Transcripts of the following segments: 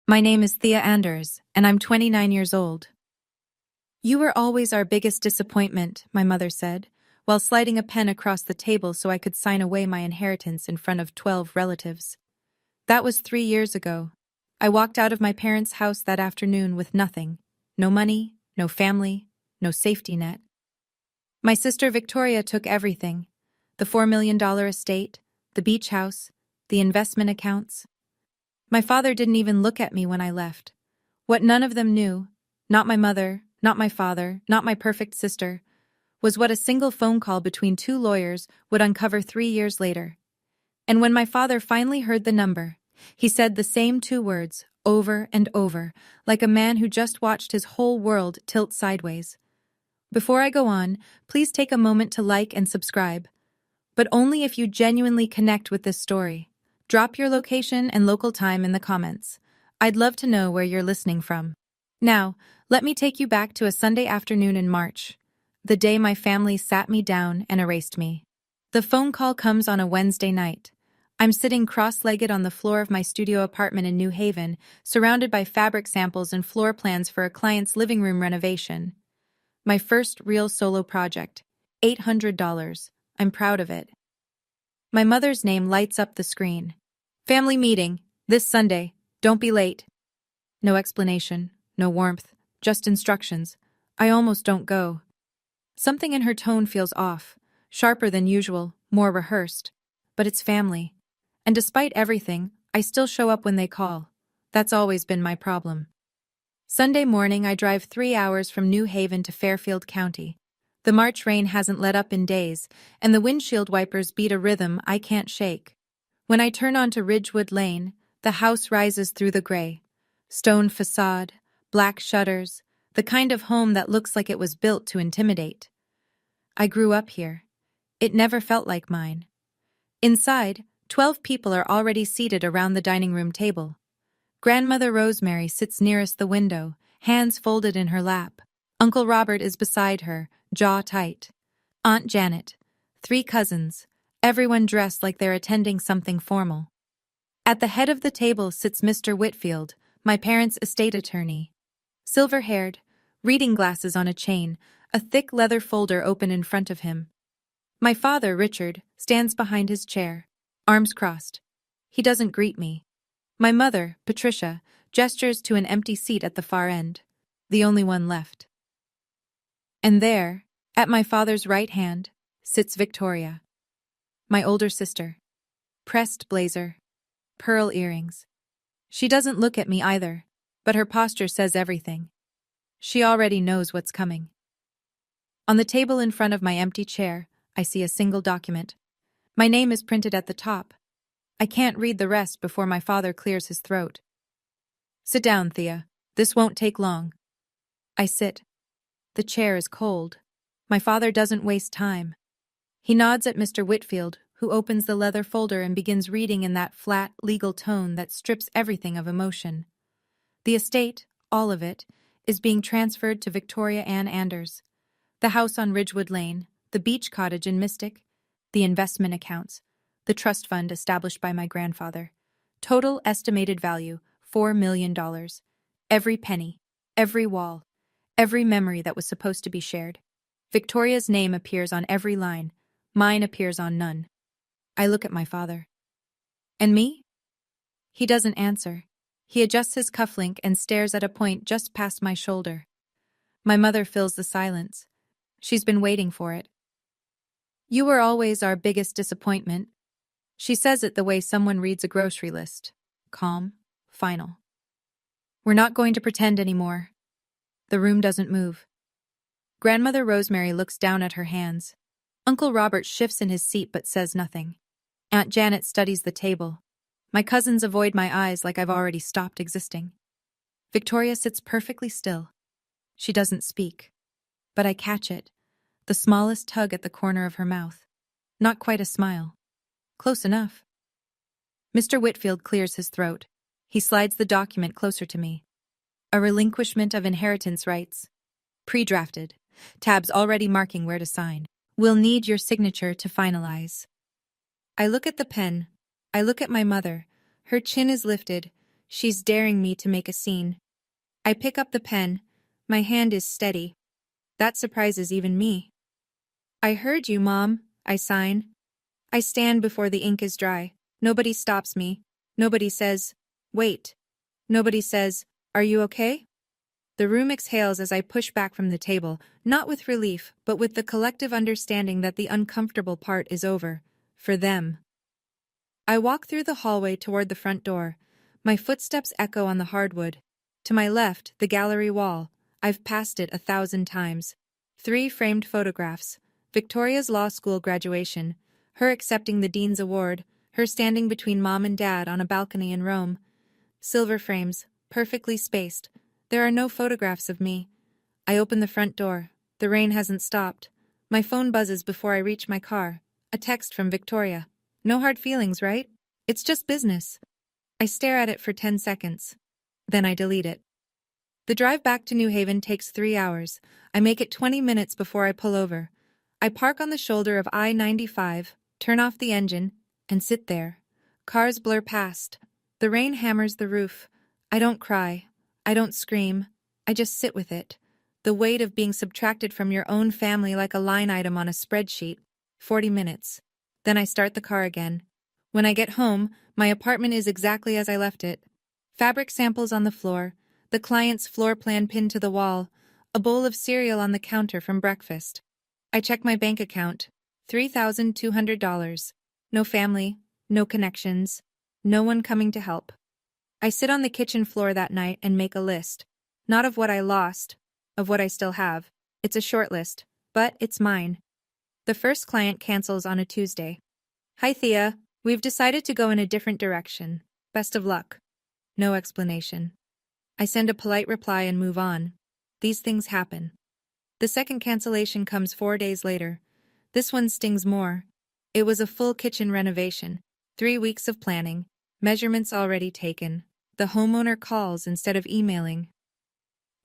My name is Thea Anders, and I'm 29 years old. You were always our biggest disappointment, my mother said, while sliding a pen across the table so I could sign away my inheritance in front of 12 relatives. That was 3 years ago. I walked out of my parents' house that afternoon with nothing. No money, no family, no safety net. My sister Victoria took everything. The $4 million estate, the beach house, the investment accounts. My father didn't even look at me when I left. What none of them knew, not my mother, not my father, not my perfect sister, was what a single phone call between two lawyers would uncover 3 years later. And when my father finally heard the number, he said the same two words over and over, like a man who just watched his whole world tilt sideways. Before I go on, please take a moment to like and subscribe. But only if you genuinely connect with this story. Drop your location and local time in the comments. I'd love to know where you're listening from. Now, let me take you back to a Sunday afternoon in March, the day my family sat me down and erased me. The phone call comes on a Wednesday night. I'm sitting cross-legged on the floor of my studio apartment in New Haven, surrounded by fabric samples and floor plans for a client's living room renovation. My first real solo project. $800. I'm proud of it. My mother's name lights up the screen. Family meeting, this Sunday, don't be late. No explanation, no warmth, just instructions. I almost don't go. Something in her tone feels off, sharper than usual, more rehearsed. But it's family. And despite everything, I still show up when they call. That's always been my problem. Sunday morning, I drive 3 hours from New Haven to Fairfield County. The March rain hasn't let up in days, and the windshield wipers beat a rhythm I can't shake. When I turn onto Ridgewood Lane, the house rises through the gray. Stone facade, black shutters, the kind of home that looks like it was built to intimidate. I grew up here. It never felt like mine. Inside, 12 people are already seated around the dining room table. Grandmother Rosemary sits nearest the window, hands folded in her lap. Uncle Robert is beside her, jaw tight. Aunt Janet, 3 cousins, everyone dressed like they're attending something formal. At the head of the table sits Mr. Whitfield, my parents' estate attorney. Silver-haired, reading glasses on a chain, a thick leather folder open in front of him. My father, Richard, stands behind his chair, arms crossed. He doesn't greet me. My mother, Patricia, gestures to an empty seat at the far end, the only one left. And there, at my father's right hand, sits Victoria, my older sister. Pressed blazer, pearl earrings. She doesn't look at me either, but her posture says everything. She already knows what's coming. On the table in front of my empty chair, I see a single document. My name is printed at the top. I can't read the rest before my father clears his throat. Sit down, Thea. This won't take long. I sit. The chair is cold. My father doesn't waste time. He nods at Mr. Whitfield, who opens the leather folder and begins reading in that flat, legal tone that strips everything of emotion. The estate, all of it, is being transferred to Victoria Ann Anders. The house on Ridgewood Lane, the beach cottage in Mystic, the investment accounts, the trust fund established by my grandfather. Total estimated value, $4 million. Every penny, every wall, every memory that was supposed to be shared. Victoria's name appears on every line. Mine appears on none. I look at my father. And me? He doesn't answer. He adjusts his cufflink and stares at a point just past my shoulder. My mother fills the silence. She's been waiting for it. You were always our biggest disappointment. She says it the way someone reads a grocery list. Calm, final. We're not going to pretend anymore. The room doesn't move. Grandmother Rosemary looks down at her hands. Uncle Robert shifts in his seat but says nothing. Aunt Janet studies the table. My cousins avoid my eyes like I've already stopped existing. Victoria sits perfectly still. She doesn't speak. But I catch it. The smallest tug at the corner of her mouth. Not quite a smile. Close enough. Mr. Whitfield clears his throat. He slides the document closer to me. A relinquishment of inheritance rights. Pre-drafted. Tabs already marking where to sign. We'll need your signature to finalize. I look at the pen. I look at my mother. Her chin is lifted. She's daring me to make a scene. I pick up the pen. My hand is steady. That surprises even me. I heard you, Mom, I sign. I stand before the ink is dry. Nobody stops me. Nobody says, wait. Nobody says, are you okay? The room exhales as I push back from the table, not with relief, but with the collective understanding that the uncomfortable part is over. For them. I walk through the hallway toward the front door. My footsteps echo on the hardwood. To my left, the gallery wall. I've passed it 1,000 times. 3 framed photographs. Victoria's law school graduation. Her accepting the dean's award. Her standing between Mom and Dad on a balcony in Rome. Silver frames, perfectly spaced. There are no photographs of me. I open the front door. The rain hasn't stopped. My phone buzzes before I reach my car. A text from Victoria. No hard feelings, right? It's just business. I stare at it for 10 seconds. Then I delete it. The drive back to New Haven takes 3 hours. I make it 20 minutes before I pull over. I park on the shoulder of I-95, turn off the engine, and sit there. Cars blur past. The rain hammers the roof. I don't cry. I don't scream. I just sit with it. The weight of being subtracted from your own family like a line item on a spreadsheet. 40 minutes. Then I start the car again. When I get home, my apartment is exactly as I left it. Fabric samples on the floor, the client's floor plan pinned to the wall, a bowl of cereal on the counter from breakfast. I check my bank account. $3,200. No family, no connections, no one coming to help. I sit on the kitchen floor that night and make a list. Not of what I lost, of what I still have. It's a short list, but it's mine. The first client cancels on a Tuesday. Hi Thea, we've decided to go in a different direction. Best of luck. No explanation. I send a polite reply and move on. These things happen. The second cancellation comes 4 days later. This one stings more. It was a full kitchen renovation. 3 weeks of planning. Measurements already taken. The homeowner calls instead of emailing.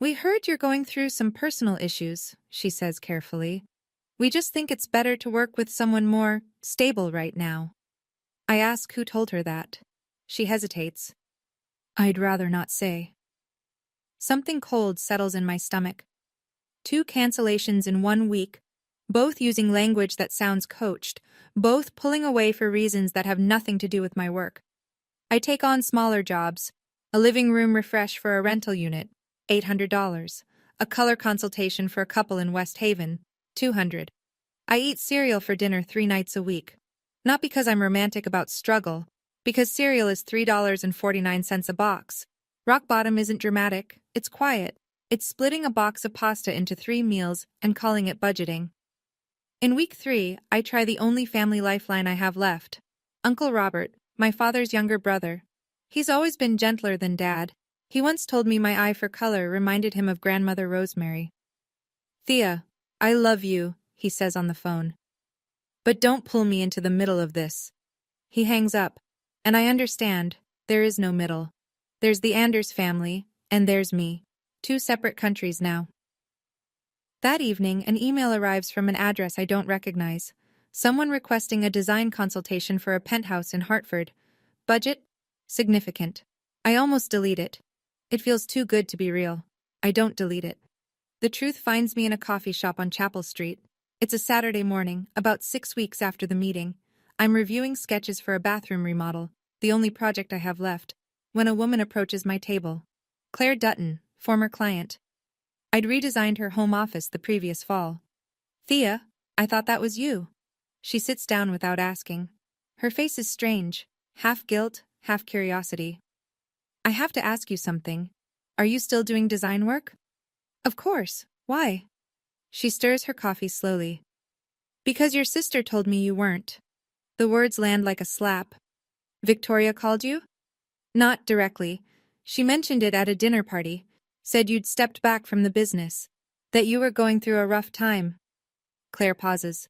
We heard you're going through some personal issues, she says carefully. We just think it's better to work with someone more stable right now. I ask who told her that. She hesitates. I'd rather not say. Something cold settles in my stomach. 2 cancellations in 1 week, both using language that sounds coached, both pulling away for reasons that have nothing to do with my work. I take on smaller jobs, a living room refresh for a rental unit, $800, a color consultation for a couple in West Haven, $200. I eat cereal for dinner 3 nights a week. Not because I'm romantic about struggle, because cereal is $3.49 a box. Rock bottom isn't dramatic, it's quiet. It's splitting a box of pasta into 3 meals and calling it budgeting. In week 3, I try the only family lifeline I have left. Uncle Robert, my father's younger brother. He's always been gentler than Dad. He once told me my eye for color reminded him of Grandmother Rosemary. Thea, I love you, he says on the phone. But don't pull me into the middle of this. He hangs up, and I understand, there is no middle. There's the Anders family, and there's me. 2 separate countries now. That evening, an email arrives from an address I don't recognize. Someone requesting a design consultation for a penthouse in Hartford. Budget? Significant. I almost delete it. It feels too good to be real. I don't delete it. The truth finds me in a coffee shop on Chapel Street. It's a Saturday morning, about 6 weeks after the meeting. I'm reviewing sketches for a bathroom remodel, the only project I have left, when a woman approaches my table. Claire Dutton, former client. I'd redesigned her home office the previous fall. Thea, I thought that was you. She sits down without asking. Her face is strange, half guilt, half curiosity. I have to ask you something. Are you still doing design work? Of course. Why? She stirs her coffee slowly. Because your sister told me you weren't. The words land like a slap. Victoria called you? Not directly. She mentioned it at a dinner party. Said you'd stepped back from the business. That you were going through a rough time. Claire pauses.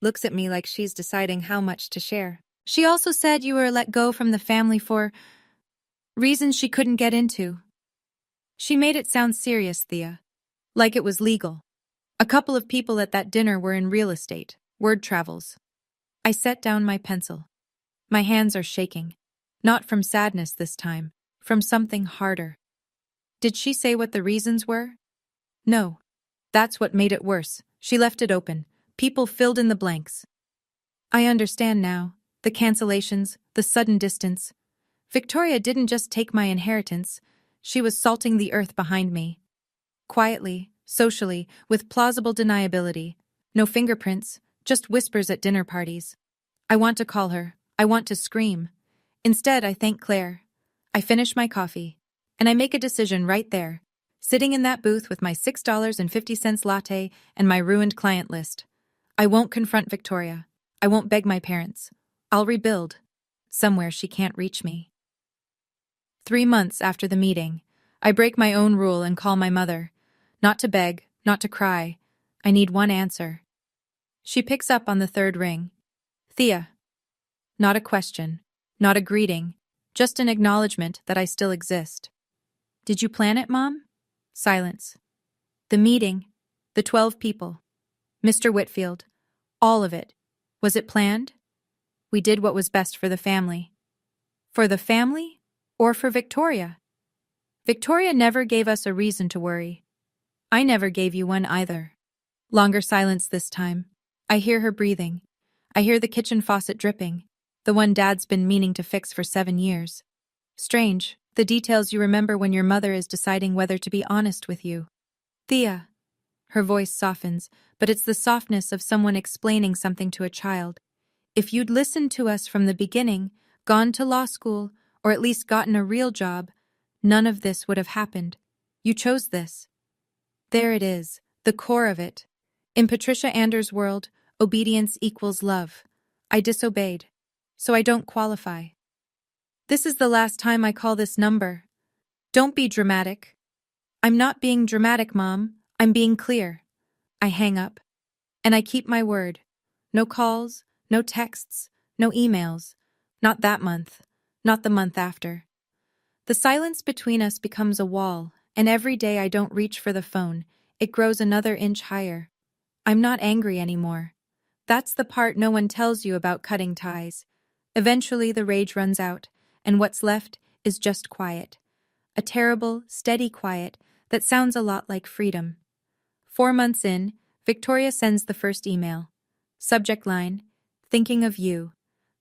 Looks at me like she's deciding how much to share. She also said you were let go from the family for reasons she couldn't get into. She made it sound serious, Thea. Like it was legal. A couple of people at that dinner were in real estate. Word travels. I set down my pencil. My hands are shaking. Not from sadness this time. from something harder. Did she say what the reasons were? No. That's what made it worse. She left it open. People filled in the blanks. I understand now. The cancellations, the sudden distance. Victoria didn't just take my inheritance, she was salting the earth behind me. Quietly, socially, with plausible deniability. No fingerprints, just whispers at dinner parties. I want to call her. I want to scream. Instead, I thank Claire. I finish my coffee. And I make a decision right there, sitting in that booth with my $6.50 latte and my ruined client list. I won't confront Victoria. I won't beg my parents. I'll rebuild. Somewhere she can't reach me. 3 months after the meeting, I break my own rule and call my mother. Not to beg, not to cry. I need one answer. She picks up on the third ring. Thea. Not a question, not a greeting, just an acknowledgement that I still exist. Did you plan it, Mom? Silence. The meeting, the 12 people, Mr. Whitfield, all of it. Was it planned? We did what was best for the family. For the family? Or for Victoria? Victoria never gave us a reason to worry. I never gave you one either. Longer silence this time. I hear her breathing. I hear the kitchen faucet dripping, the one Dad's been meaning to fix for 7 years. Strange, the details you remember when your mother is deciding whether to be honest with you. Thea. Her voice softens, but it's the softness of someone explaining something to a child. If you'd listened to us from the beginning, gone to law school, or at least gotten a real job, none of this would have happened. You chose this. There it is, the core of it. In Patricia Anders' world, obedience equals love. I disobeyed, so I don't qualify. This is the last time I call this number. Don't be dramatic. I'm not being dramatic, Mom. I'm being clear. I hang up. And I keep my word. No calls, no texts, no emails. Not that month. Not the month after. The silence between us becomes a wall, and every day I don't reach for the phone, it grows another inch higher. I'm not angry anymore. That's the part no one tells you about cutting ties. Eventually the rage runs out, and what's left is just quiet. A terrible, steady quiet that sounds a lot like freedom. 4 months in, Victoria sends the first email. Subject line, thinking of you.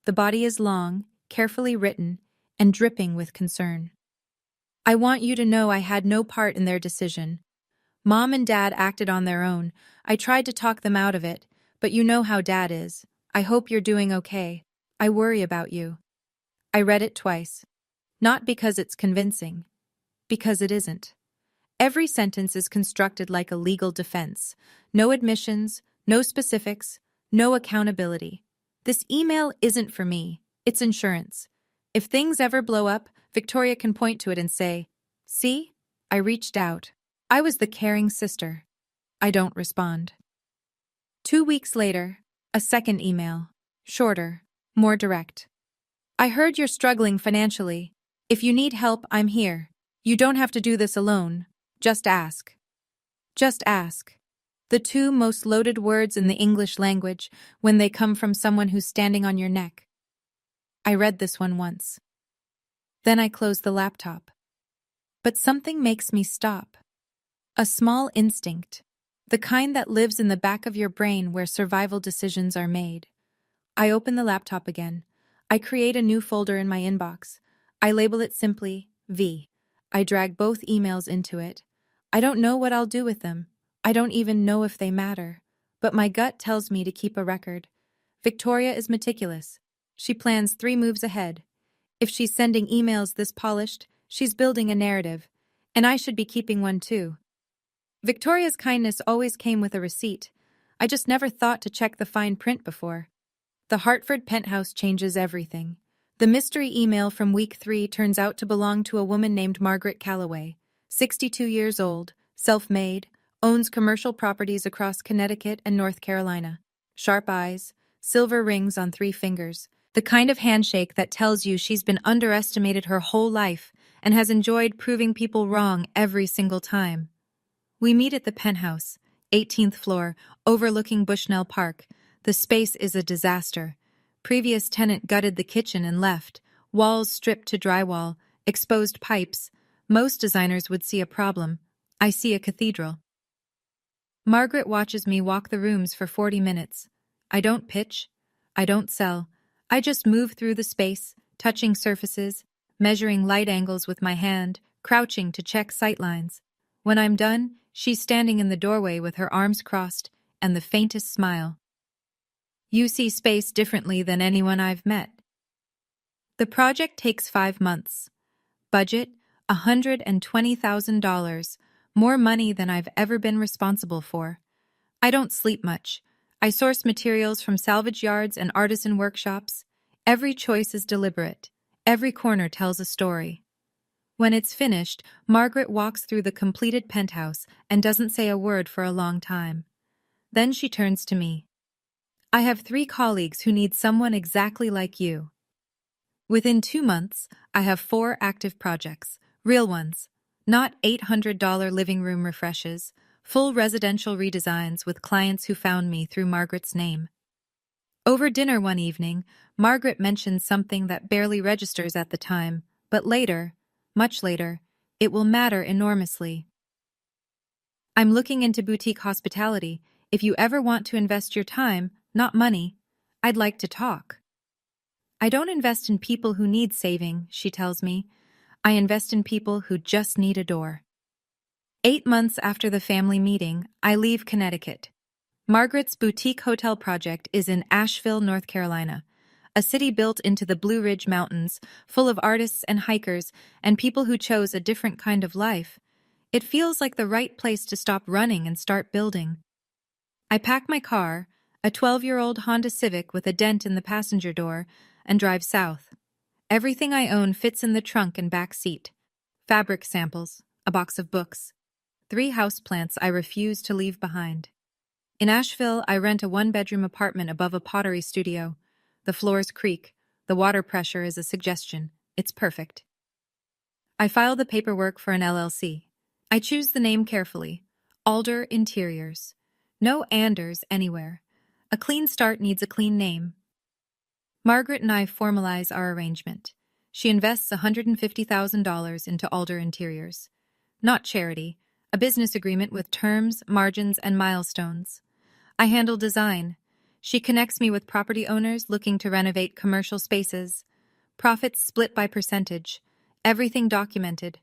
The body is long, carefully written, and dripping with concern. I want you to know I had no part in their decision. Mom and Dad acted on their own. I tried to talk them out of it, but you know how Dad is. I hope you're doing okay. I worry about you. I read it twice. Not because it's convincing. Because it isn't. Every sentence is constructed like a legal defense. No admissions, no specifics, no accountability. This email isn't for me. It's insurance. If things ever blow up, Victoria can point to it and say, "See? I reached out. I was the caring sister." I don't respond. 2 weeks later, a second email. Shorter, more direct. I heard you're struggling financially. If you need help, I'm here. You don't have to do this alone. Just ask. Just ask. The two most loaded words in the English language when they come from someone who's standing on your neck. I read this one once. Then I closed the laptop. But something makes me stop. A small instinct. The kind that lives in the back of your brain where survival decisions are made. I open the laptop again. I create a new folder in my inbox. I label it simply V. I drag both emails into it. I don't know what I'll do with them. I don't even know if they matter. But my gut tells me to keep a record. Victoria is meticulous. She plans 3 moves ahead. If she's sending emails this polished, she's building a narrative. And I should be keeping one too. Victoria's kindness always came with a receipt. I just never thought to check the fine print before. The Hartford penthouse changes everything. The mystery email from week 3 turns out to belong to a woman named Margaret Calloway, 62 years old, self-made, owns commercial properties across Connecticut and North Carolina. Sharp eyes, silver rings on 3 fingers, the kind of handshake that tells you she's been underestimated her whole life and has enjoyed proving people wrong every single time. We meet at the penthouse, 18th floor, overlooking Bushnell Park. The space is a disaster. Previous tenant gutted the kitchen and left, walls stripped to drywall, exposed pipes. Most designers would see a problem. I see a cathedral. Margaret watches me walk the rooms for 40 minutes. I don't pitch. I don't sell. I just move through the space, touching surfaces, measuring light angles with my hand, crouching to check sightlines. When I'm done, she's standing in the doorway with her arms crossed and the faintest smile. You see space differently than anyone I've met. The project takes 5 months. Budget, $120,000, more money than I've ever been responsible for. I don't sleep much. I source materials from salvage yards and artisan workshops. Every choice is deliberate. Every corner tells a story. When it's finished, Margaret walks through the completed penthouse and doesn't say a word for a long time. Then she turns to me. I have 3 colleagues who need someone exactly like you. Within 2 months, I have 4 active projects, real ones, not $800 living room refreshes, full residential redesigns with clients who found me through Margaret's name. Over dinner one evening, Margaret mentioned something that barely registers at the time, but later, much later, it will matter enormously. I'm looking into boutique hospitality. If you ever want to invest your time, not money, I'd like to talk. I don't invest in people who need saving, she tells me. I invest in people who just need a door. 8 months after the family meeting, I leave Connecticut. Margaret's boutique hotel project is in Asheville, North Carolina, a city built into the Blue Ridge Mountains, full of artists and hikers and people who chose a different kind of life. It feels like the right place to stop running and start building. I pack my car, a 12-year-old Honda Civic with a dent in the passenger door, and drive south. Everything I own fits in the trunk and back seat. Fabric samples, a box of books, 3 houseplants I refuse to leave behind. In Asheville, I rent a 1-bedroom apartment above a pottery studio. The floors creak. The water pressure is a suggestion. It's perfect. I file the paperwork for an LLC. I choose the name carefully. Alder Interiors. No Anders anywhere. A clean start needs a clean name. Margaret and I formalize our arrangement. She invests $150,000 into Alder Interiors. Not charity, a business agreement with terms, margins, and milestones. I handle design. She connects me with property owners looking to renovate commercial spaces. Profits split by percentage. Everything documented.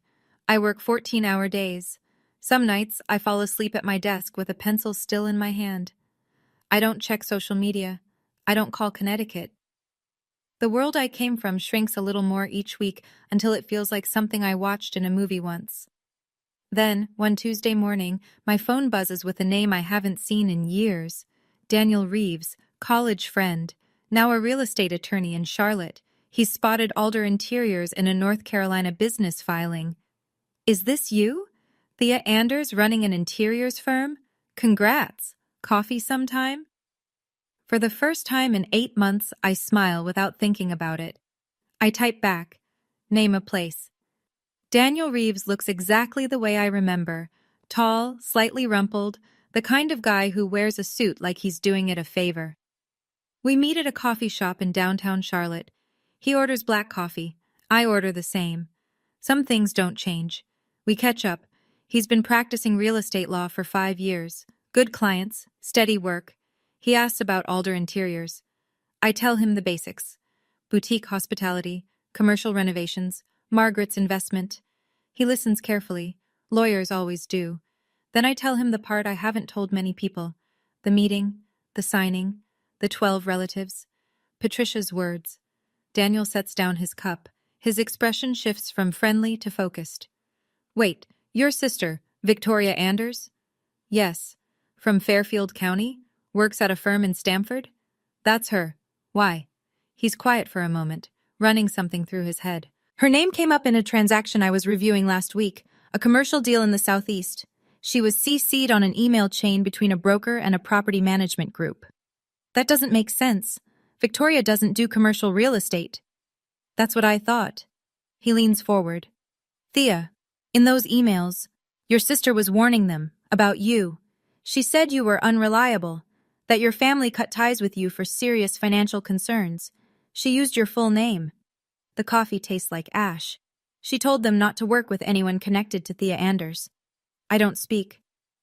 I work 14-hour days. Some nights, I fall asleep at my desk with a pencil still in my hand. I don't check social media. I don't call Connecticut. The world I came from shrinks a little more each week until it feels like something I watched in a movie once. Then, one Tuesday morning, my phone buzzes with a name I haven't seen in years. Daniel Reeves, college friend, now a real estate attorney in Charlotte. He's spotted Alder Interiors in a North Carolina business filing. Is this you? Thea Anders running an interiors firm? Congrats. Coffee sometime? For the first time in 8 months, I smile without thinking about it. I type back. Name a place. Daniel Reeves looks exactly the way I remember. Tall, slightly rumpled, the kind of guy who wears a suit like he's doing it a favor. We meet at a coffee shop in downtown Charlotte. He orders black coffee. I order the same. Some things don't change. We catch up. He's been practicing real estate law for 5 years. Good clients, steady work. He asks about Alder Interiors. I tell him the basics. Boutique hospitality, commercial renovations, Margaret's investment. He listens carefully. Lawyers always do. Then I tell him the part I haven't told many people. The meeting, the signing, the 12 relatives. Patricia's words. Daniel sets down his cup. His expression shifts from friendly to focused. Wait, your sister, Victoria Anders? Yes. From Fairfield County? Works at a firm in Stamford? That's her. Why? He's quiet for a moment, running something through his head. Her name came up in a transaction I was reviewing last week, a commercial deal in the Southeast. She was CC'd on an email chain between a broker and a property management group. That doesn't make sense. Victoria doesn't do commercial real estate. That's what I thought. He leans forward. Thea, in those emails, your sister was warning them about you. She said you were unreliable, that your family cut ties with you for serious financial concerns. She used your full name. The coffee tastes like ash. She told them not to work with anyone connected to Thea Anders. I don't speak.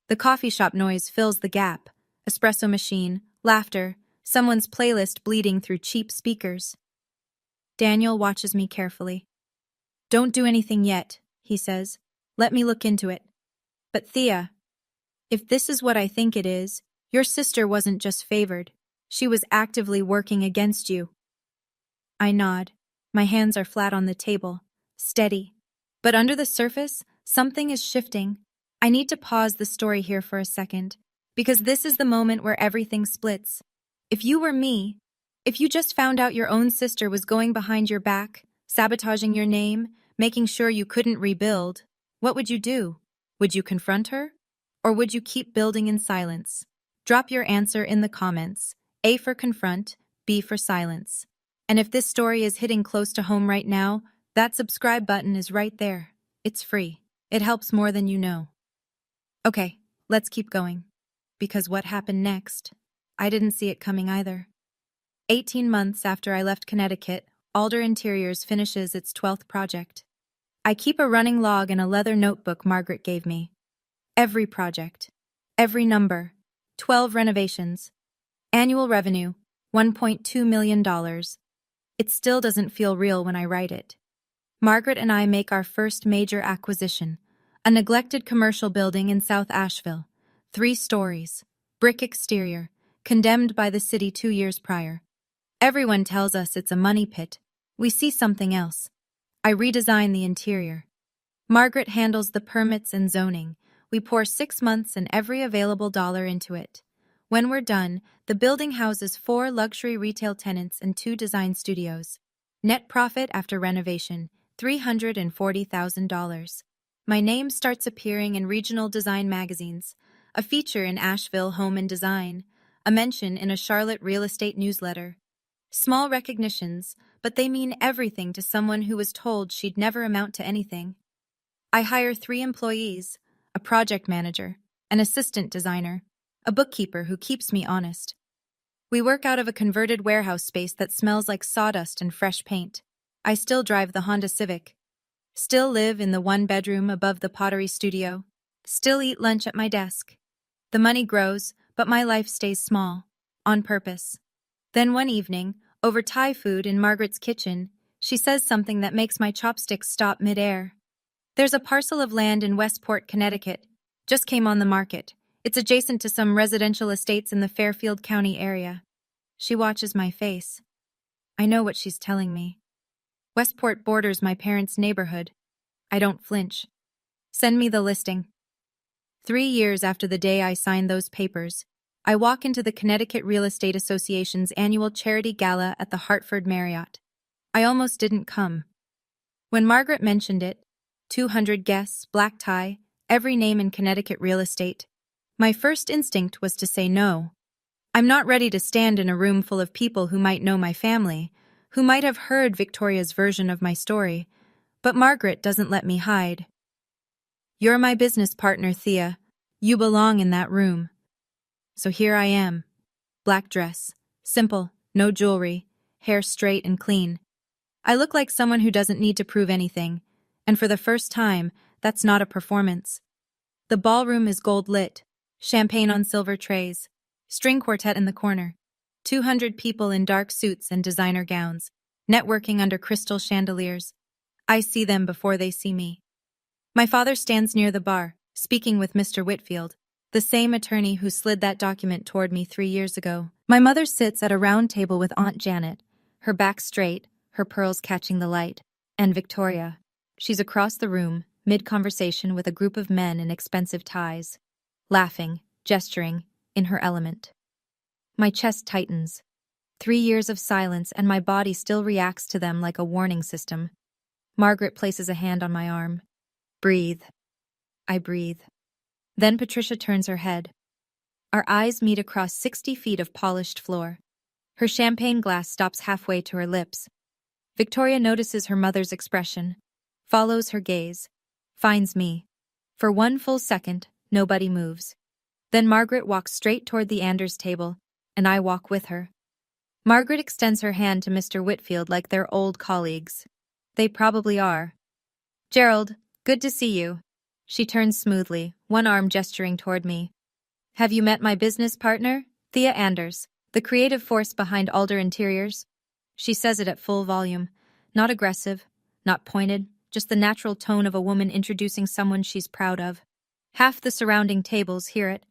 The coffee shop noise fills the gap. Espresso machine, laughter, someone's playlist bleeding through cheap speakers. Daniel watches me carefully. Don't do anything yet, he says. Let me look into it. But Thea, if this is what I think it is, your sister wasn't just favored. She was actively working against you. I nod. My hands are flat on the table, steady. But under the surface, something is shifting. I need to pause the story here for a second, because this is the moment where everything splits. If you were me, if you just found out your own sister was going behind your back, sabotaging your name, making sure you couldn't rebuild, what would you do? Would you confront her? Or would you keep building in silence? Drop your answer in the comments. A for confront, B for silence. And if this story is hitting close to home right now, that subscribe button is right there. It's free. It helps more than you know. Okay, let's keep going. Because what happened next? I didn't see it coming either. 18 months after I left Connecticut, Alder Interiors finishes its 12th project. I keep a running log in a leather notebook Margaret gave me. Every project. Every number. 12 renovations. Annual revenue, $1.2 million. It still doesn't feel real when I write it. Margaret and I make our first major acquisition, a neglected commercial building in South Asheville, 3 stories, brick exterior, condemned by the city 2 years prior. Everyone tells us it's a money pit. We see something else. I redesign the interior. Margaret handles the permits and zoning. We pour 6 months and every available dollar into it. When we're done, the building houses 4 luxury retail tenants and 2 design studios. Net profit after renovation, $340,000. My name starts appearing in regional design magazines, a feature in Asheville Home and Design, a mention in a Charlotte real estate newsletter. Small recognitions, but they mean everything to someone who was told she'd never amount to anything. I hire 3 employees, a project manager, an assistant designer, a bookkeeper who keeps me honest. We work out of a converted warehouse space that smells like sawdust and fresh paint. I still drive the Honda Civic. Still live in the 1-bedroom above the pottery studio. Still eat lunch at my desk. The money grows, but my life stays small. On purpose. Then one evening, over Thai food in Margaret's kitchen, she says something that makes my chopsticks stop mid-air. There's a parcel of land in Westport, Connecticut. Just came on the market. It's adjacent to some residential estates in the Fairfield County area. She watches my face. I know what she's telling me. Westport borders my parents' neighborhood. I don't flinch. Send me the listing. 3 years after the day I signed those papers, I walk into the Connecticut Real Estate Association's annual charity gala at the Hartford Marriott. I almost didn't come. When Margaret mentioned it, 200 guests, black tie, every name in Connecticut real estate, my first instinct was to say no. I'm not ready to stand in a room full of people who might know my family, who might have heard Victoria's version of my story, but Margaret doesn't let me hide. You're my business partner, Thea. You belong in that room. So here I am. Black dress. Simple, no jewelry, hair straight and clean. I look like someone who doesn't need to prove anything, and for the first time, that's not a performance. The ballroom is gold lit, champagne on silver trays, string quartet in the corner, 200 people in dark suits and designer gowns, networking under crystal chandeliers. I see them before they see me. My father stands near the bar, speaking with Mr. Whitfield, the same attorney who slid that document toward me 3 years ago. My mother sits at a round table with Aunt Janet, her back straight, her pearls catching the light, and Victoria. She's across the room, mid-conversation with a group of men in expensive ties, laughing, gesturing, in her element. My chest tightens. 3 years of silence, and my body still reacts to them like a warning system. Margaret places a hand on my arm. Breathe. I breathe. Then Patricia turns her head. Our eyes meet across 60 feet of polished floor. Her champagne glass stops halfway to her lips. Victoria notices her mother's expression, follows her gaze, finds me. For 1 full second, nobody moves. Then Margaret walks straight toward the Anders table, and I walk with her. Margaret extends her hand to Mr. Whitfield like they're old colleagues. They probably are. Gerald, good to see you. She turns smoothly, one arm gesturing toward me. Have you met my business partner, Thea Anders, the creative force behind Alder Interiors? She says it at full volume. Not aggressive, not pointed, just the natural tone of a woman introducing someone she's proud of. Half the surrounding tables hear it.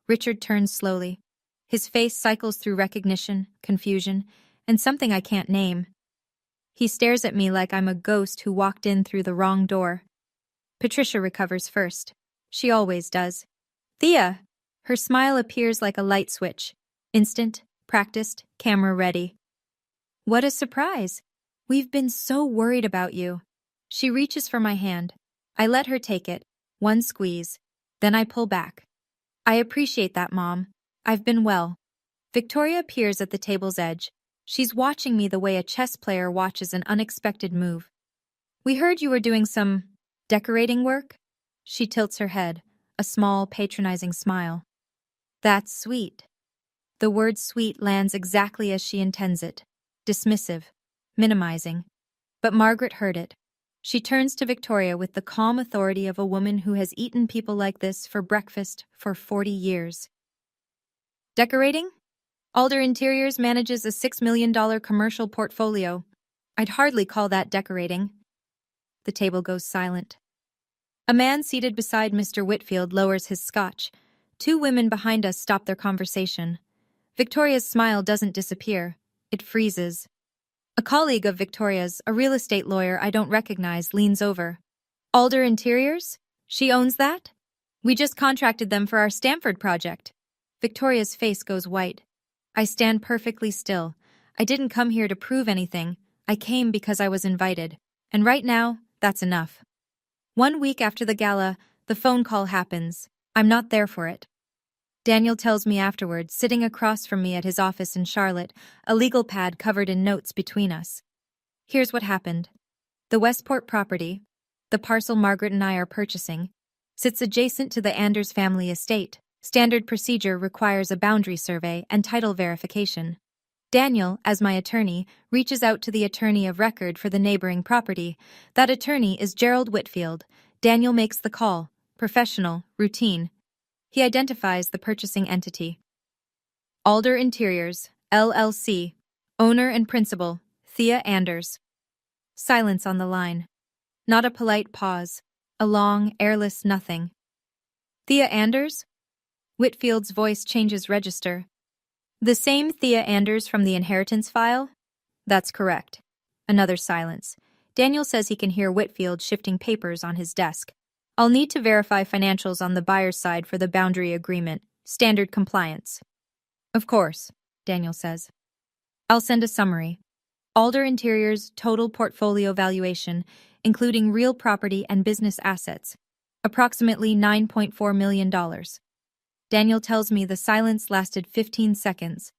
Richard turns slowly. His face cycles through recognition, confusion, and something I can't name. He stares at me like I'm a ghost who walked in through the wrong door. Patricia recovers first. She always does. Thea! Her smile appears like a light switch. Instant, practiced, camera ready. What a surprise! We've been so worried about you. She reaches for my hand. I let her take it. One squeeze. Then I pull back. I appreciate that, Mom. I've been well. Victoria appears at the table's edge. She's watching me the way a chess player watches an unexpected move. We heard you were doing some decorating work? She tilts her head, a small, patronizing smile. That's sweet. The word sweet lands exactly as she intends it. Dismissive, minimizing. But Margaret heard it. She turns to Victoria with the calm authority of a woman who has eaten people like this for breakfast for 40 years. Decorating? Alder Interiors manages a $6 million commercial portfolio. I'd hardly call that decorating. The table goes silent. A man seated beside Mr. Whitfield lowers his scotch. Two women behind us stop their conversation. Victoria's smile doesn't disappear. It freezes. A colleague of Victoria's, a real estate lawyer I don't recognize, leans over. Alder Interiors? She owns that? We just contracted them for our Stamford project. Victoria's face goes white. I stand perfectly still. I didn't come here to prove anything. I came because I was invited. And right now, that's enough. 1 week after the gala, the phone call happens. I'm not there for it. Daniel tells me afterward, sitting across from me at his office in Charlotte, a legal pad covered in notes between us. Here's what happened. The Westport property, the parcel Margaret and I are purchasing, sits adjacent to the Anders family estate. Standard procedure requires a boundary survey and title verification. Daniel, as my attorney, reaches out to the attorney of record for the neighboring property. That attorney is Gerald Whitfield. Daniel makes the call. Professional, routine. He identifies the purchasing entity. Alder Interiors, LLC. Owner and principal, Thea Anders. Silence on the line. Not a polite pause. A long, airless nothing. Thea Anders? Whitfield's voice changes register. The same Thea Anders from the inheritance file? That's correct. Another silence. Daniel says he can hear Whitfield shifting papers on his desk. I'll need to verify financials on the buyer's side for the boundary agreement. Standard compliance. Of course, Daniel says. I'll send a summary. Alder Interiors' total portfolio valuation, including real property and business assets. Approximately $9.4 million. Daniel tells me the silence lasted 15 seconds.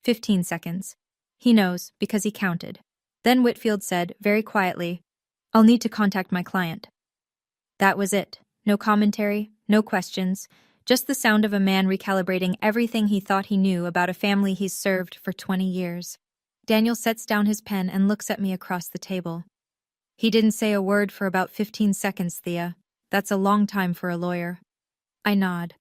15 seconds. He knows, because he counted. Then Whitfield said, very quietly, I'll need to contact my client. That was it. No commentary, no questions, just the sound of a man recalibrating everything he thought he knew about a family he's served for 20 years. Daniel sets down his pen and looks at me across the table. He didn't say a word for about 15 seconds, Thea. That's a long time for a lawyer. I nod.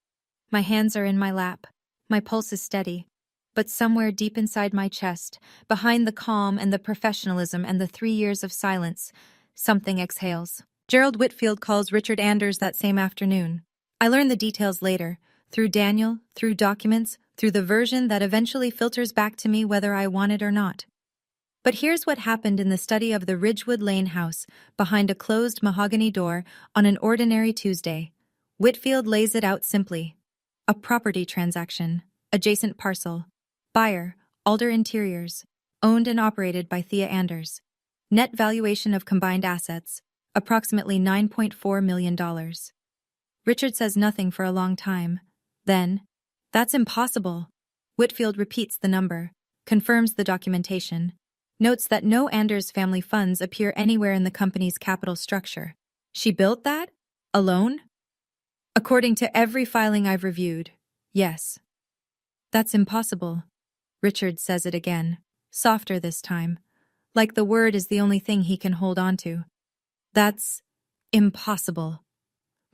My hands are in my lap. My pulse is steady. But somewhere deep inside my chest, behind the calm and the professionalism and the 3 years of silence, something exhales. Gerald Whitfield calls Richard Anders that same afternoon. I learn the details later, through Daniel, through documents, through the version that eventually filters back to me whether I want it or not. But here's what happened in the study of the Ridgewood Lane house, behind a closed mahogany door, on an ordinary Tuesday. Whitfield lays it out simply. A property transaction, adjacent parcel, buyer, Alder Interiors, owned and operated by Thea Anders. Net valuation of combined assets, approximately $9.4 million. Richard says nothing for a long time. Then, that's impossible. Whitfield repeats the number, confirms the documentation, notes that no Anders family funds appear anywhere in the company's capital structure. She built that? Alone? According to every filing I've reviewed, yes. That's impossible. Richard says it again, softer this time, like the word is the only thing he can hold on to. That's Impossible.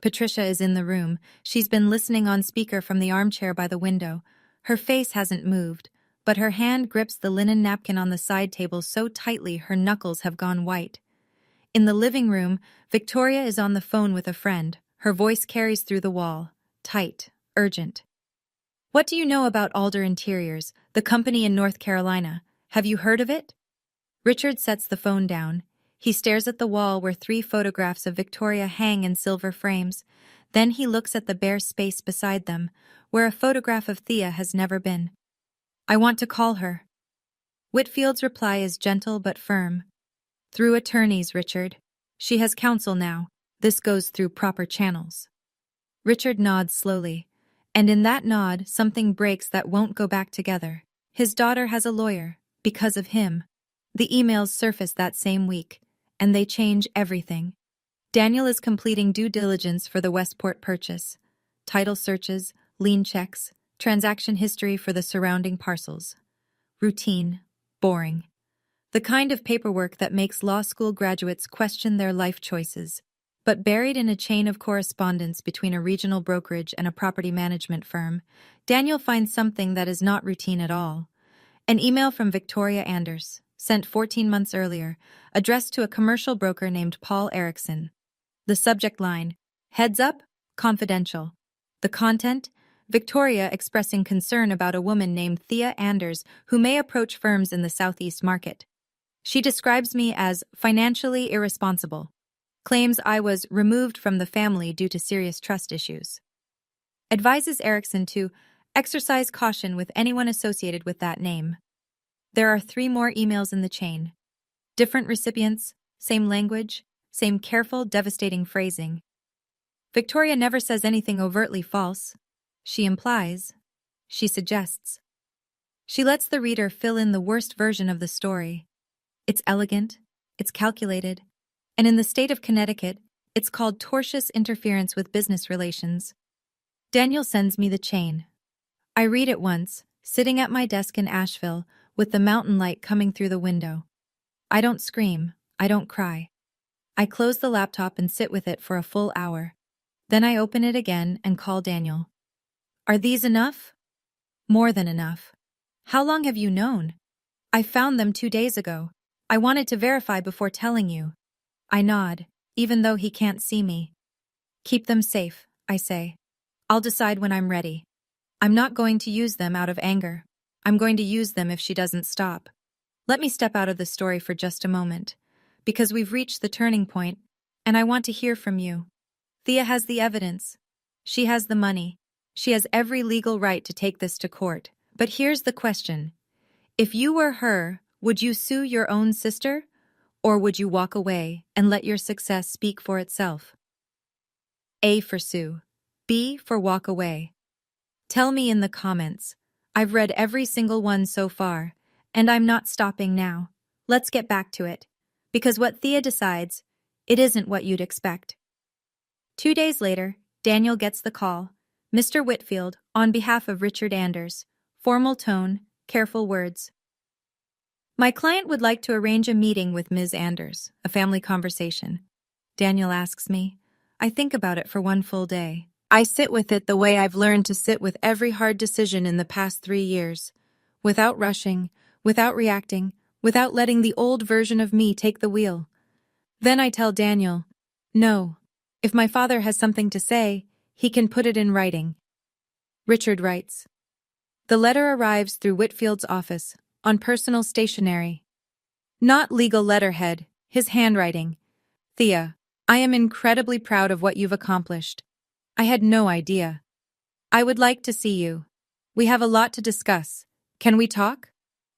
Patricia is in the room. She's been listening on speaker from the armchair by the window. Her face hasn't moved, but her hand grips the linen napkin on the side table so tightly her knuckles have gone white. In the living room, Victoria is on the phone with a friend. Her voice carries through the wall. Tight, urgent. What do you know about Alder Interiors, the company in North Carolina? Have you heard of it? Richard sets the phone down. He stares at the wall where 3 photographs of Victoria hang in silver frames. Then he looks at the bare space beside them, where a photograph of Thea has never been. I want to call her. Whitfield's reply is gentle but firm. Through attorneys, Richard. She has counsel now. This goes through proper channels. Richard nods slowly, and in that nod something breaks that won't go back together. His daughter has a lawyer, because of him. The emails surface that same week, and they change everything. Daniel is completing due diligence for the Westport purchase. Title searches, lien checks, transaction history for the surrounding parcels. Routine, boring. The kind of paperwork that makes law school graduates question their life choices. But buried in a chain of correspondence between a regional brokerage and a property management firm, Daniel finds something that is not routine at all. An email from Victoria Anders, sent 14 months earlier, addressed to a commercial broker named Paul Erickson. The subject line, heads up, confidential. The content, Victoria expressing concern about a woman named Thea Anders who may approach firms in the Southeast market. She describes me as financially irresponsible. Claims I was removed from the family due to serious trust issues. Advises Erickson to exercise caution with anyone associated with that name. There are 3 more emails in the chain. Different recipients, same language, same careful, devastating phrasing. Victoria never says anything overtly false. She implies. She suggests. She lets the reader fill in the worst version of the story. It's elegant, it's calculated, and in the state of Connecticut, it's called tortious interference with business relations. Daniel sends me the chain. I read it once, sitting at my desk in Asheville, with the mountain light coming through the window. I don't scream, I don't cry. I close the laptop and sit with it for a full hour. Then I open it again and call Daniel. Are these enough? More than enough. How long have you known? I found them 2 days ago. I wanted to verify before telling you. I nod, even though he can't see me. Keep them safe, I say. I'll decide when I'm ready. I'm not going to use them out of anger. I'm going to use them if she doesn't stop. Let me step out of the story for just a moment, because we've reached the turning point, and I want to hear from you. Thea has the evidence. She has the money. She has every legal right to take this to court. But here's the question. If you were her, would you sue your own sister? Or would you walk away and let your success speak for itself? A for sue. B for walk away. Tell me in the comments. I've read every single one so far, and I'm not stopping now. Let's get back to it. Because what Thea decides, it isn't what you'd expect. 2 days later, Daniel gets the call. Mr. Whitfield, on behalf of Richard Anders. Formal tone, careful words. My client would like to arrange a meeting with Ms. Anders, a family conversation. Daniel asks me. I think about it for 1 full day. I sit with it the way I've learned to sit with every hard decision in the past 3 years, without rushing, without reacting, without letting the old version of me take the wheel. Then I tell Daniel, no, if my father has something to say, he can put it in writing. Richard writes. The letter arrives through Whitfield's office, on personal stationery. Not legal letterhead, his handwriting. Thea, I am incredibly proud of what you've accomplished. I had no idea. I would like to see you. We have a lot to discuss. Can we talk?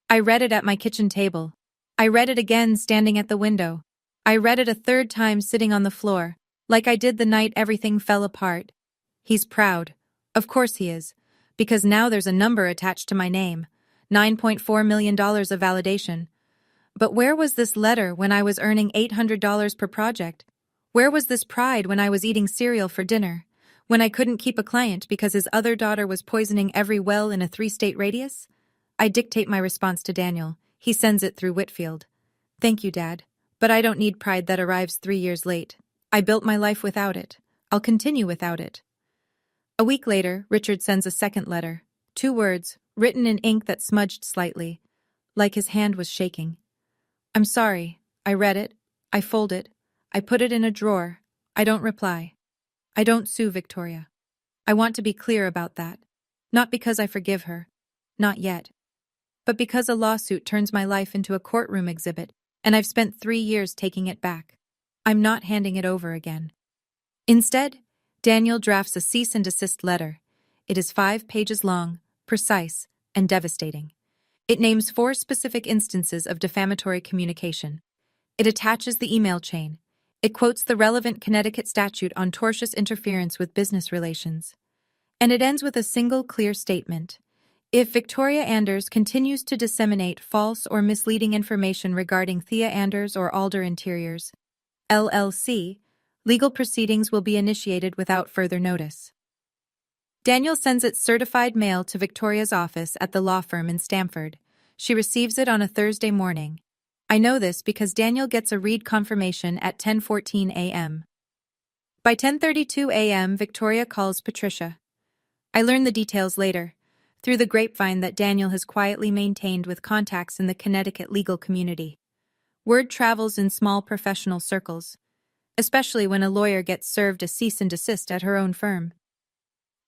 I read it at my kitchen table. I read it again standing at the window. I read it a 3rd time sitting on the floor, like I did the night everything fell apart. He's proud. Of course he is, because now there's a number attached to my name. $9.4 million of validation. But where was this letter when I was earning $800 per project? Where was this pride when I was eating cereal for dinner? When I couldn't keep a client because his other daughter was poisoning every well in a 3-state radius? I dictate my response to Daniel. He sends it through Whitfield. Thank you, Dad. But I don't need pride that arrives 3 years late. I built my life without it. I'll continue without it. A week later, Richard sends a second letter. 2 words, written in ink that smudged slightly, like his hand was shaking. I'm sorry. I read it. I fold it. I put it in a drawer. I don't reply. I don't sue Victoria. I want to be clear about that. Not because I forgive her. Not yet. But because a lawsuit turns my life into a courtroom exhibit, and I've spent 3 years taking it back. I'm not handing it over again. Instead, Daniel drafts a cease and desist letter. It is 5 pages long, precise, and devastating. It names 4 specific instances of defamatory communication. It attaches the email chain. It quotes the relevant Connecticut statute on tortious interference with business relations. And it ends with a single clear statement. If Victoria Anders continues to disseminate false or misleading information regarding Thea Anders or Alder Interiors, LLC, legal proceedings will be initiated without further notice. Daniel sends its certified mail to Victoria's office at the law firm in Stamford. She receives it on a Thursday morning. I know this because Daniel gets a read confirmation at 10:14 a.m. By 10:32 a.m., Victoria calls Patricia. I learn the details later, through the grapevine that Daniel has quietly maintained with contacts in the Connecticut legal community. Word travels in small professional circles, especially when a lawyer gets served a cease and desist at her own firm.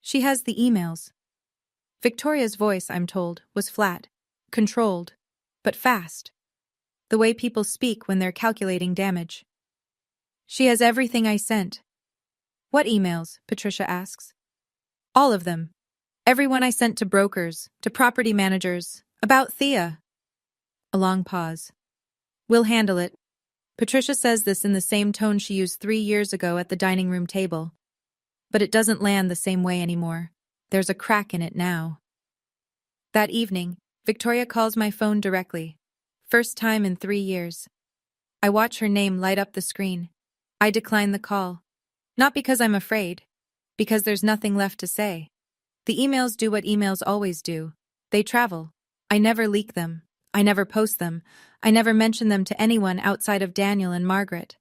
She has the emails. Victoria's voice, I'm told, was flat, controlled, but fast. The way people speak when they're calculating damage. She has everything I sent. What emails? Patricia asks. All of them. Everyone I sent to brokers, to property managers, about Thea. A long pause. We'll handle it. Patricia says this in the same tone she used 3 years ago at the dining room table. But it doesn't land the same way anymore. There's a crack in it now. That evening, Victoria calls my phone directly. First time in 3 years. I watch her name light up the screen. I decline the call. Not because I'm afraid. Because there's nothing left to say. The emails do what emails always do. They travel. I never leak them. I never post them. I never mention them to anyone outside of Daniel and Margaret.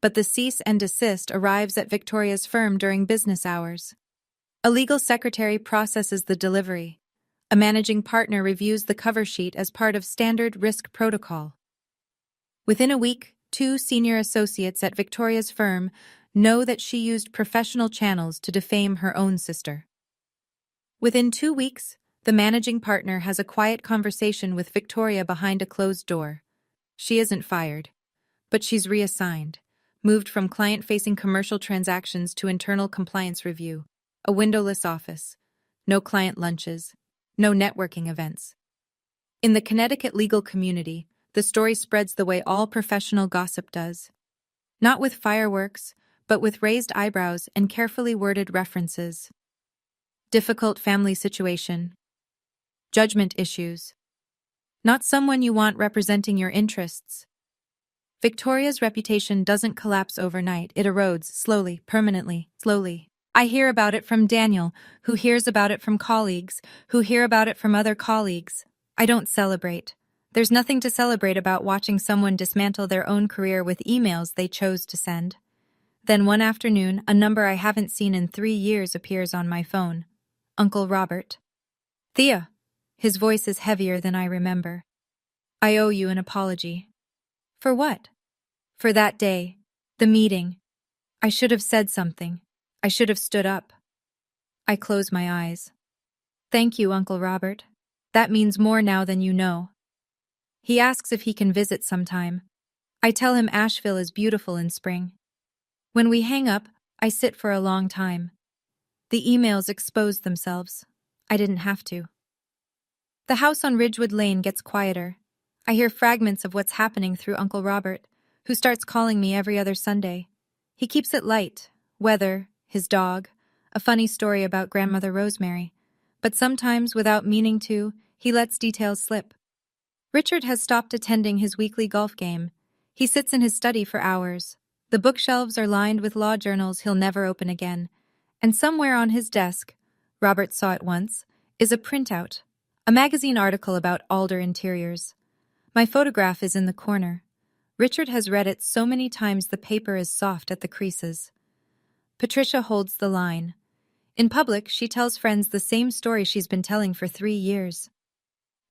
But the cease and desist arrives at Victoria's firm during business hours. A legal secretary processes the delivery. A managing partner reviews the cover sheet as part of standard risk protocol. Within a week, 2 senior associates at Victoria's firm know that she used professional channels to defame her own sister. Within 2 weeks, the managing partner has a quiet conversation with Victoria behind a closed door. She isn't fired, but she's reassigned, moved from client-facing commercial transactions to internal compliance review, a windowless office, no client lunches, no networking events. In the Connecticut legal community, the story spreads the way all professional gossip does. Not with fireworks, but with raised eyebrows and carefully worded references. Difficult family situation. Judgment issues. Not someone you want representing your interests. Victoria's reputation doesn't collapse overnight. It erodes, slowly, permanently, slowly. I hear about it from Daniel, who hears about it from colleagues, who hear about it from other colleagues. I don't celebrate. There's nothing to celebrate about watching someone dismantle their own career with emails they chose to send. Then one afternoon, a number I haven't seen in 3 years appears on my phone. Uncle Robert. Thea. His voice is heavier than I remember. I owe you an apology. For what? For that day. The meeting. I should have said something. I should have stood up. I close my eyes. Thank you, Uncle Robert. That means more now than you know. He asks if he can visit sometime. I tell him Asheville is beautiful in spring. When we hang up, I sit for a long time. The emails expose themselves. I didn't have to. The house on Ridgewood Lane gets quieter. I hear fragments of what's happening through Uncle Robert, who starts calling me every other Sunday. He keeps it light. Weather, his dog, a funny story about Grandmother Rosemary. But sometimes, without meaning to, he lets details slip. Richard has stopped attending his weekly golf game. He sits in his study for hours. The bookshelves are lined with law journals he'll never open again. And somewhere on his desk, Robert saw it once, is a printout, a magazine article about Alder Interiors. My photograph is in the corner. Richard has read it so many times the paper is soft at the creases. Patricia holds the line. In public, she tells friends the same story she's been telling for 3 years.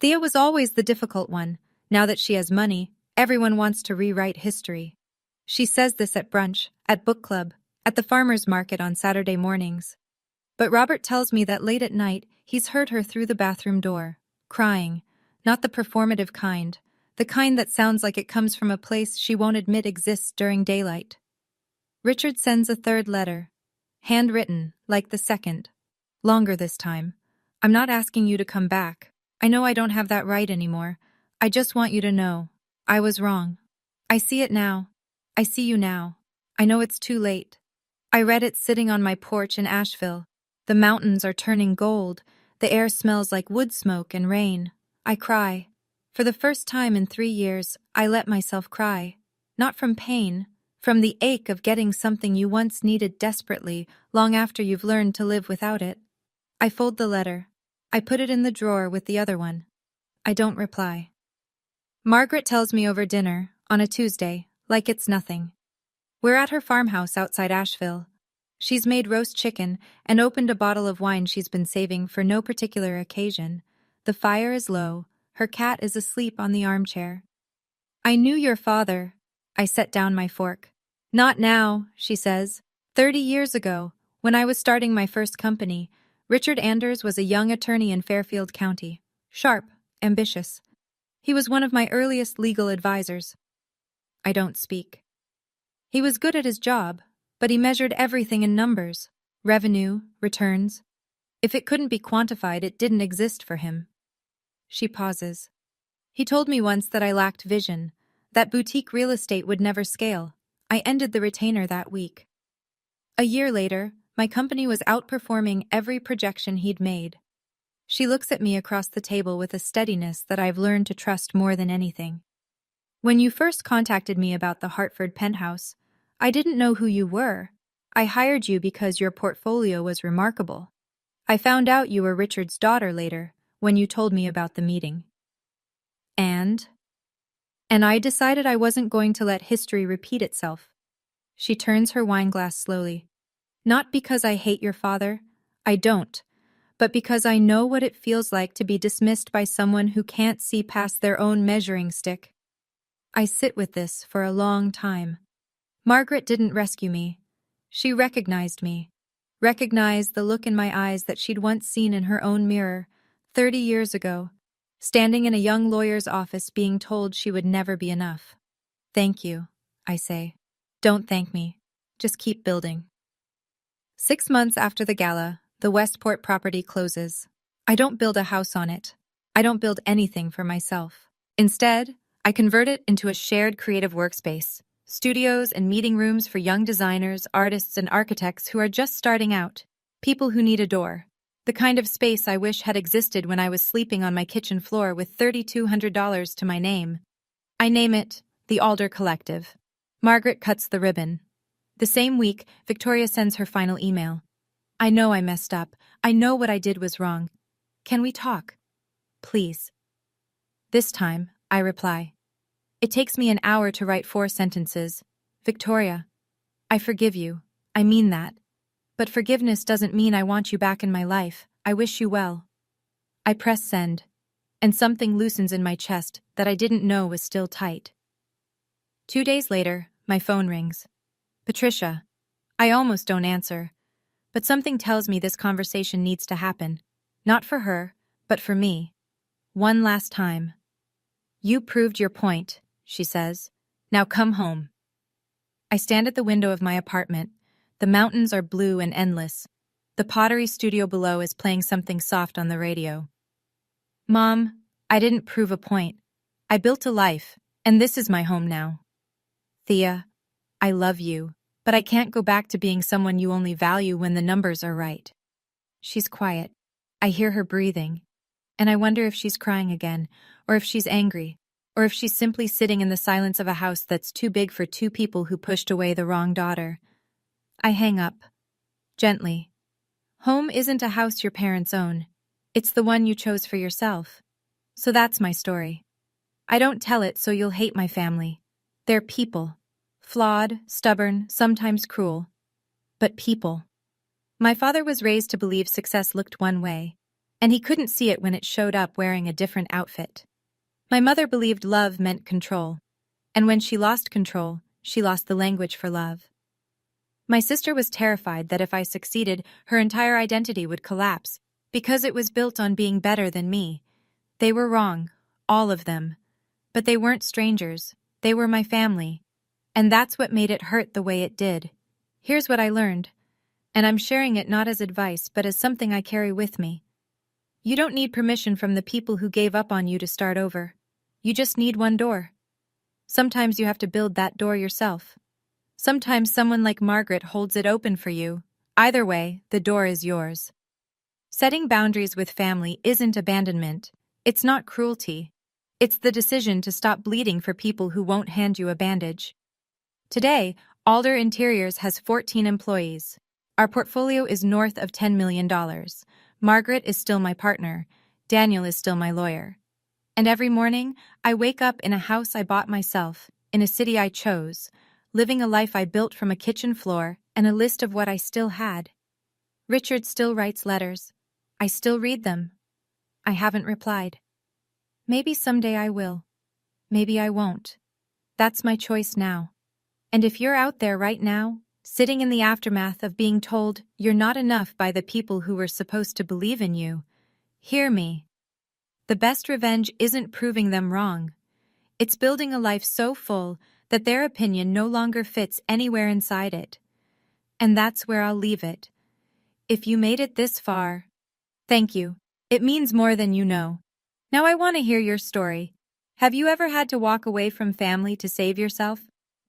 Thea was always the difficult one. Now that she has money, everyone wants to rewrite history. She says this at brunch, at book club, at the farmer's market on Saturday mornings. But Robert tells me that late at night, he's heard her through the bathroom door, crying, not the performative kind, the kind that sounds like it comes from a place she won't admit exists during daylight. Richard sends a third letter. Handwritten, like the second. Longer this time. I'm not asking you to come back. I know I don't have that right anymore. I just want you to know. I was wrong. I see it now. I see you now. I know it's too late. I read it sitting on my porch in Asheville. The mountains are turning gold. The air smells like wood smoke and rain. I cry. For the first time in 3 years, I let myself cry. Not from pain. From the ache of getting something you once needed desperately, long after you've learned to live without it. I fold the letter. I put it in the drawer with the other one. I don't reply. Margaret tells me over dinner, on a Tuesday, like it's nothing. We're at her farmhouse outside Asheville. She's made roast chicken and opened a bottle of wine she's been saving for no particular occasion. The fire is low. Her cat is asleep on the armchair. I knew your father. I set down my fork. Not now, she says. 30 years ago, when I was starting my first company, Richard Anders was a young attorney in Fairfield County. Sharp, ambitious. He was one of my earliest legal advisors. I don't speak. He was good at his job, but he measured everything in numbers. Revenue, returns. If it couldn't be quantified, it didn't exist for him. She pauses. He told me once that I lacked vision, that boutique real estate would never scale. I ended the retainer that week. A year later, my company was outperforming every projection he'd made. She looks at me across the table with a steadiness that I've learned to trust more than anything. When you first contacted me about the Hartford penthouse, I didn't know who you were. I hired you because your portfolio was remarkable. I found out you were Richard's daughter later, when you told me about the meeting. And I decided I wasn't going to let history repeat itself. She turns her wineglass slowly. Not because I hate your father, I don't, but because I know what it feels like to be dismissed by someone who can't see past their own measuring stick. I sit with this for a long time. Margaret didn't rescue me. She recognized me. Recognized the look in my eyes that she'd once seen in her own mirror, 30 years ago, standing in a young lawyer's office being told she would never be enough. Thank you, I say. Don't thank me. Just keep building. 6 months after the gala, the Westport property closes. I don't build a house on it. I don't build anything for myself. Instead, I convert it into a shared creative workspace, studios and meeting rooms for young designers, artists, and architects who are just starting out, people who need a door. The kind of space I wish had existed when I was sleeping on my kitchen floor with $3,200 to my name. I name it the Alder Collective. Margaret cuts the ribbon. The same week, Victoria sends her final email. I know I messed up. I know what I did was wrong. Can we talk? Please. This time, I reply. It takes me an hour to write 4 sentences. Victoria, I forgive you. I mean that. But forgiveness doesn't mean I want you back in my life. I wish you well. I press send, and something loosens in my chest that I didn't know was still tight. 2 days later, my phone rings. Patricia. I almost don't answer. But something tells me this conversation needs to happen. Not for her, but for me. One last time. You proved your point, she says. Now come home. I stand at the window of my apartment. The mountains are blue and endless. The pottery studio below is playing something soft on the radio. Mom, I didn't prove a point. I built a life, and this is my home now. Thea, I love you, but I can't go back to being someone you only value when the numbers are right. She's quiet. I hear her breathing, and I wonder if she's crying again, or if she's angry, or if she's simply sitting in the silence of a house that's too big for 2 people who pushed away the wrong daughter. I hang up. Gently. Home isn't a house your parents own. It's the one you chose for yourself. So that's my story. I don't tell it so you'll hate my family. They're people. Flawed, stubborn, sometimes cruel. But people. My father was raised to believe success looked one way, and he couldn't see it when it showed up wearing a different outfit. My mother believed love meant control, and when she lost control, she lost the language for love. My sister was terrified that if I succeeded, her entire identity would collapse, because it was built on being better than me. They were wrong, all of them. But they weren't strangers, they were my family. And that's what made it hurt the way it did. Here's what I learned, and I'm sharing it not as advice but as something I carry with me. You don't need permission from the people who gave up on you to start over. You just need one door. Sometimes you have to build that door yourself. Sometimes someone like Margaret holds it open for you. Either way, the door is yours. Setting boundaries with family isn't abandonment. It's not cruelty. It's the decision to stop bleeding for people who won't hand you a bandage. Today, Alder Interiors has 14 employees. Our portfolio is north of $10 million. Margaret is still my partner. Daniel is still my lawyer. And every morning, I wake up in a house I bought myself, in a city I chose, living a life I built from a kitchen floor and a list of what I still had. Richard still writes letters. I still read them. I haven't replied. Maybe someday I will. Maybe I won't. That's my choice now. And if you're out there right now, sitting in the aftermath of being told you're not enough by the people who were supposed to believe in you, hear me. The best revenge isn't proving them wrong. It's building a life so full that their opinion no longer fits anywhere inside it. And that's where I'll leave it. If you made it this far, thank you. It means more than you know. Now I want to hear your story. Have you ever had to walk away from family to save yourself?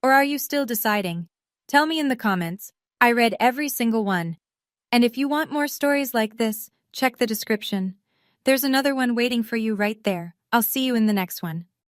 Or are you still deciding? Tell me in the comments. I read every single one. And if you want more stories like this, check the description. There's another one waiting for you right there. I'll see you in the next one.